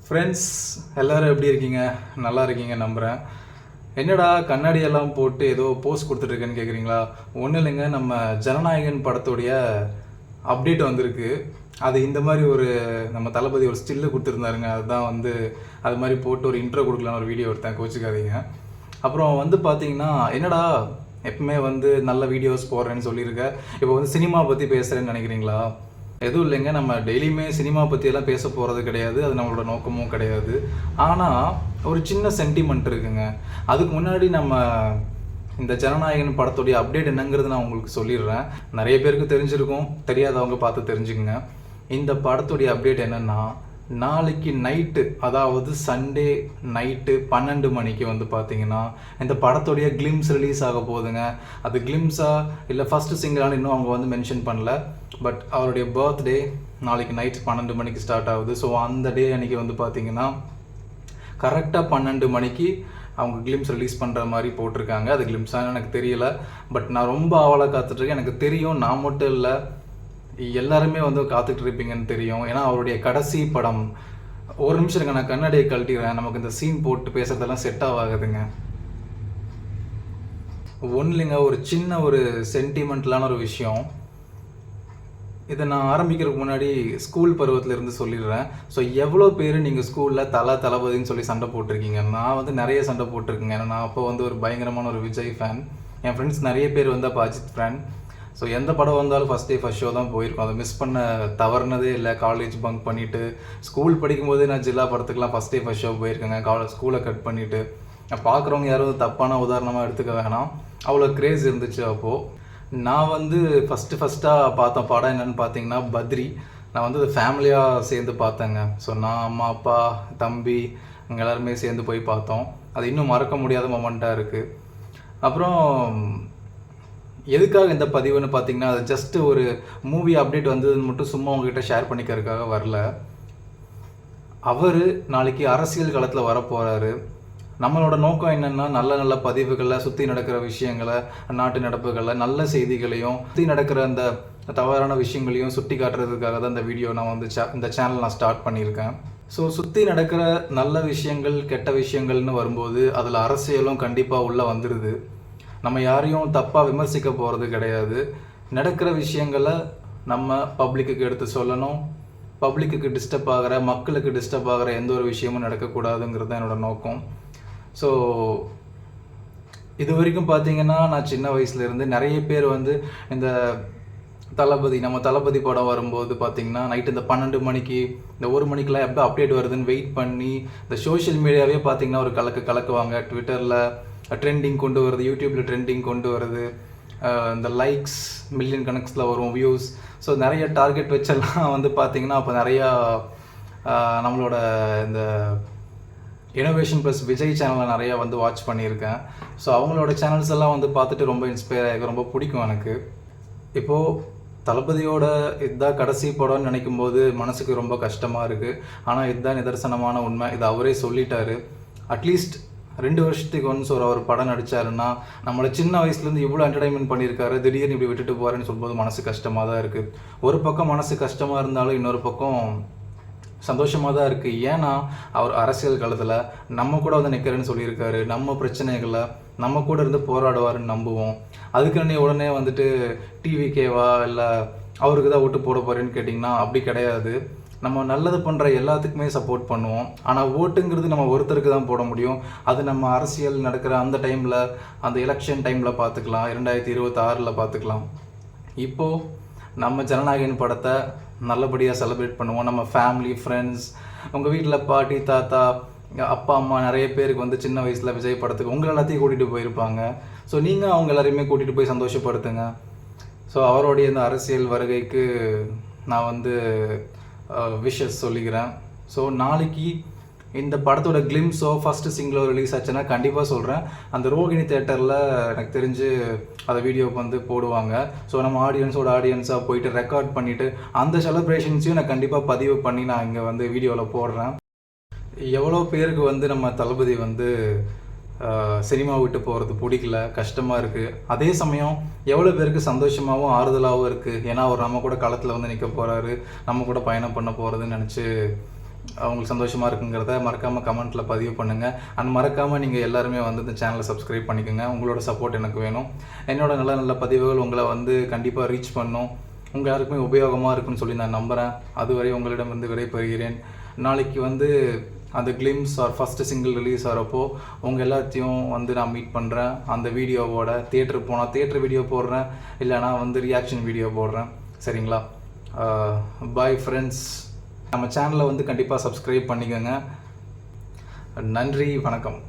Friends எல்லோரும் எப்படி இருக்கீங்க? நல்லா இருக்கீங்க நம்புகிறேன். என்னடா கண்ணாடியெல்லாம் போட்டு ஏதோ போஸ்ட் கொடுத்துட்ருக்கேன்னு கேட்குறீங்களா? ஒன்றும் இல்லைங்க, நம்ம ஜனநாயகன் படத்துடைய அப்டேட் வந்திருக்கு. அது இந்த மாதிரி ஒரு நம்ம தளபதி ஒரு ஸ்டில்லு கொடுத்துருந்தாருங்க. அதுதான் அது மாதிரி போட்டு ஒரு இன்ட்ரோ கொடுக்கலான்னு ஒரு வீடியோ எடுத்தேன், கோச்சிக்காதீங்க. அப்புறம் பார்த்தீங்கன்னா, என்னடா எப்பவுமே நல்ல வீடியோஸ் போடுறேன்னு சொல்லியிருக்கேன், இப்போ சினிமா பற்றி பேசுகிறேன்னு நினைக்கிறீங்களா? எதுவும் இல்லைங்க, நம்ம டெய்லியுமே சினிமா பற்றியெல்லாம் பேச போகிறது கிடையாது, அது நம்மளோட நோக்கமும் கிடையாது. ஆனால் ஒரு சின்ன சென்டிமெண்ட் இருக்குங்க. அதுக்கு முன்னாடி நம்ம இந்த ஜனநாயகன் படத்துடைய அப்டேட் என்னங்கிறது நான் உங்களுக்கு சொல்லிடுறேன். நிறைய பேருக்கு தெரிஞ்சிருக்கும், தெரியாதவங்க பார்த்து தெரிஞ்சுக்குங்க. இந்த படத்துடைய அப்டேட் என்னென்னா, நாளைக்கு நைட்டு, அதாவது சண்டே நைட்டு 12 மணிக்கு பார்த்தீங்கன்னா இந்த படத்துடைய கிளிம்ஸ் ரிலீஸ் ஆக போகுதுங்க. அது கிளிம்ஸா இல்லை ஃபஸ்ட்டு சிங்கிளானு இன்னும் அவங்க மென்ஷன் பண்ணல. பட் அவருடைய பர்த்டே நாளைக்கு நைட் 12 மணிக்கு ஸ்டார்ட் ஆகுது. ஸோ அந்த டே அன்றைக்கி பார்த்தீங்கன்னா கரெக்டாக 12 மணிக்கு அவங்க கிளிம்ஸ் ரிலீஸ் பண்ணுற மாதிரி போட்டிருக்காங்க. அது கிளிம்ஸான்னு எனக்கு தெரியல, பட் நான் ரொம்ப ஆவலாக காத்துட்ருக்கேன். எனக்கு தெரியும், நான் மட்டும் இல்லை, எல்லாருமே காத்துட்டு இருப்பீங்கன்னு தெரியும். ஏன்னா அவருடைய கடைசி படம். ஒரு நிமிஷம் இருங்க, நான் கண்ணாடியை கழட்டிடுறேன். நமக்கு இந்த சீன் போட்டு பேசுறதெல்லாம் செட் ஆகாதுங்க. ஒன்றுலைங்க, ஒரு சின்ன ஒரு சென்டிமெண்ட்லான ஒரு விஷயம். இதை நான் ஆரம்பிக்கிறதுக்கு முன்னாடி ஸ்கூல் பருவத்தில் இருந்து சொல்லிடுறேன். ஸோ எவ்வளோ பேர் நீங்கள் ஸ்கூலில் தளபதின்னு சொல்லி சண்டை போட்டிருக்கீங்க? நான் நிறைய சண்டை போட்டிருக்கேங்க. ஏன்னா நான் அப்போ ஒரு பயங்கரமான ஒரு விஜய் ஃபேன். என் ஃப்ரெண்ட்ஸ் நிறைய பேர் அப்போ அஜித் ஃபேன். ஸோ எந்த படம் வந்தாலும் ஃபஸ்ட் டே ஃபஸ்ட் ஷோ தான் போயிருக்கோம். அதை மிஸ் பண்ண தவறுனதே இல்லை. காலேஜ் பங்க் பண்ணிவிட்டு ஸ்கூல் படிக்கும்போதே நான் ஜில்லா படத்துக்குலாம் ஃபஸ்ட் டே ஃபஸ்ட் ஷோ போயிருக்கேங்க. ஸ்கூலை கட் பண்ணிவிட்டு. பார்க்குறவங்க யாரும் தப்பான உதாரணமாக எடுத்துக்க வேணாம், அவ்வளோ க்ரேஸ் இருந்துச்சு அப்போது. நான் ஃபஸ்ட்டாக பார்த்த படம் என்னென்னு பார்த்தீங்கன்னா பத்ரி. நான் அது ஃபேமிலியாக சேர்ந்து பார்த்தேங்க. ஸோ நான், அம்மா, அப்பா, தம்பி இங்கே எல்லாருமே சேர்ந்து போய் பார்த்தோம். அது இன்னும் மறக்க முடியாத மொமெண்ட்டாக இருக்குது. அப்புறம் எதுக்காக இந்த பதிவுன்னு பார்த்தீங்கன்னா, அது ஜஸ்ட்டு ஒரு மூவி அப்டேட் வந்ததுன்னு மட்டும் சும்மா உங்ககிட்ட ஷேர் பண்ணிக்கிறதுக்காக வரல. அவர் நாளைக்கு அரசியல் களத்தில் வரப்போகிறாரு. நம்மளோட நோக்கம் என்னென்னா, நல்ல நல்ல பதிவுகளை, சுற்றி நடக்கிற விஷயங்களை, நாட்டு நடப்புகளை, நல்ல செய்திகளையும், சுற்றி நடக்கிற அந்த தவறான விஷயங்களையும் சுட்டி காட்டுறதுக்காக தான் இந்த வீடியோ நான் இந்த சேனல் நான் ஸ்டார்ட் பண்ணியிருக்கேன். ஸோ சுற்றி நடக்கிற நல்ல விஷயங்கள், கெட்ட விஷயங்கள்னு வரும்போது அதில் அரசியலும் கண்டிப்பாக உள்ளே வந்துடுது. நம்ம யாரையும் தப்பாக விமர்சிக்க போகிறது கிடையாது. நடக்கிற விஷயங்களை நம்ம பப்ளிக்கு எடுத்து சொல்லணும். பப்ளிக்கு டிஸ்டர்ப் ஆகிற, மக்களுக்கு டிஸ்டர்ப் ஆகிற எந்த ஒரு விஷயமும் நடக்கக்கூடாதுங்கிறது தான் என்னோடய நோக்கம். ஸோ இது வரைக்கும் பார்த்தீங்கன்னா, நான் சின்ன வயசுலேருந்து நிறைய பேர் இந்த நம்ம தளபதி படம் வரும்போது பார்த்தீங்கன்னா நைட்டு இந்த 12 மணிக்கு, இந்த 1 மணிக்கெலாம் எப்போ அப்டேட் வருதுன்னு வெயிட் பண்ணி இந்த சோஷியல் மீடியாவே பார்த்தீங்கன்னா ஒரு கலக்குவாங்க. ட்விட்டரில் ட்ரெண்டிங் கொண்டு வருது, யூடியூப்பில் ட்ரெண்டிங் கொண்டு வருது, இந்த லைக்ஸ் மில்லியன் கணக்கில் வரும், வியூஸ். ஸோ நிறைய டார்கெட் வச்செல்லாம் பார்த்தீங்கன்னா அப்போ நிறையா நம்மளோட இந்த இனோவேஷன் ப்ளஸ் விஜய் சேனலில் நிறையா வாட்ச் பண்ணியிருக்கேன். ஸோ அவங்களோட சேனல்ஸ் எல்லாம் பார்த்துட்டு ரொம்ப இன்ஸ்பயர் ஆகிருக்கு, ரொம்ப பிடிக்கும் எனக்கு. இப்போது தளபதியோட இதுதான் கடைசி படம்னு நினைக்கும் போது மனசுக்கு ரொம்ப கஷ்டமாக இருக்குது. ஆனால் இதுதான் நிதர்சனமான உண்மை. இது அவரே சொல்லிட்டாரு. அட்லீஸ்ட் 2 வருஷத்துக்கு ஒன்ஸ் ஒரு படம் நடித்தாருன்னா, நம்மளை சின்ன வயசுலேருந்து இவ்வளோ என்டர்டைன்மெண்ட் பண்ணியிருக்காரு, திடீர்னு இப்படி விட்டுட்டு போகிறேன்னு சொல்லும்போது மனசு கஷ்டமாக தான் இருக்குது. ஒரு பக்கம் மனசு கஷ்டமாக இருந்தாலும் இன்னொரு பக்கம் சந்தோஷமாக தான் இருக்குது. ஏன்னா அவர் அரசியல் காலத்தில் நம்ம கூட நிற்கிறேன்னு சொல்லியிருக்காரு. நம்ம பிரச்சனைகளை நம்ம கூட இருந்து போராடுவாருன்னு நம்புவோம். அதுக்கு உடனே டிவிகேவா இல்லை அவருக்கு தான் ஓட்டு போட போகிறேன்னு கேட்டிங்கன்னா அப்படி கிடையாது. நம்ம நல்லது பண்ணுற எல்லாத்துக்குமே சப்போர்ட் பண்ணுவோம். ஆனால் ஓட்டுங்கிறது நம்ம ஒருத்தருக்கு தான் போட முடியும். அது நம்ம அரசியல் நடக்கிற அந்த டைமில், அந்த எலெக்ஷன் டைமில் பார்த்துக்கலாம், 2026 பார்த்துக்கலாம். இப்போது நம்ம ஜனநாயகன் படத்தை நல்லபடியாக செலிப்ரேட் பண்ணுவோம். நம்ம ஃபேமிலி, ஃப்ரெண்ட்ஸ், உங்கள் வீட்டில் பாட்டி, தாத்தா, அப்பா, அம்மா நிறைய பேருக்கு சின்ன வயசில் விஜய் படத்துக்கு உங்களை எல்லாத்தையும் கூட்டிகிட்டு போயிருப்பாங்க. ஸோ நீங்கள் அவங்க எல்லாரையுமே கூட்டிகிட்டு போய் சந்தோஷப்படுத்துங்க. ஸோ அவருடைய இந்த அரசியல் வருகைக்கு நான் விஷஸ் சொல்லிக்கிறேன். ஸோ நாளைக்கு இந்த படத்தோட கிளிம்ஸோ ஃபஸ்ட்டு சிங்கிளோ ரிலீஸ் ஆச்சுன்னா கண்டிப்பாக சொல்கிறேன். அந்த ரோகிணி தேட்டரில் எனக்கு தெரிஞ்சு அதை வீடியோக்கு போடுவாங்க. ஸோ நம்ம ஆடியன்ஸாக போயிட்டு ரெக்கார்ட் பண்ணிவிட்டு அந்த செலிப்ரேஷன்ஸையும் நான் கண்டிப்பாக பதிவு பண்ணி நான் இங்கே வீடியோவில் போடுறேன். எவ்வளோ பேருக்கு நம்ம தளபதி சினிமா விட்டு போகிறது பிடிக்கல, கஷ்டமாக இருக்குது. அதே சமயம் எவ்வளோ பேருக்கு சந்தோஷமாகவும் ஆறுதலாகவும் இருக்குது. ஏன்னா அவர் நம்ம கூட களத்தில் நிற்க போகிறாரு, நம்ம கூட பயணம் பண்ண போகிறதுன்னு நினச்சி உங்களுக்கு சந்தோஷமாக இருக்குங்கிறத மறக்காமல் கமெண்ட்டில் பதிவு பண்ணுங்கள். அண்ட் மறக்காமல் நீங்கள் எல்லாருமே வந்து இந்த சேனலை சப்ஸ்கிரைப் பண்ணிக்கோங்க. உங்களோட சப்போர்ட் எனக்கு வேணும். என்னோட நல்ல நல்ல பதிவுகள் உங்களை வந்து கண்டிப்பாக ரீச் பண்ணும், உங்கள் யாருக்குமே உபயோகமாக இருக்குன்னு சொல்லி நான் நம்புகிறேன். அதுவரை உங்களிடம் வந்து விடைபெறுகிறேன். நாளைக்கு வந்து அந்த glimpse or first single release ஆகிறப்போ உங்கள் எல்லாத்தையும் வந்து நான் மீட் பண்ணுறேன். அந்த வீடியோவோட தியேட்டருக்கு போனால் தியேட்டர் வீடியோ போடுறேன், இல்லைனா வந்து ரியாக்ஷன் வீடியோ போடுறேன். சரிங்களா? Bye friends. நம்ம சேனலை வந்து கண்டிப்பாக சப்ஸ்கிரைப் பண்ணிக்கோங்க. நன்றி, வணக்கம்.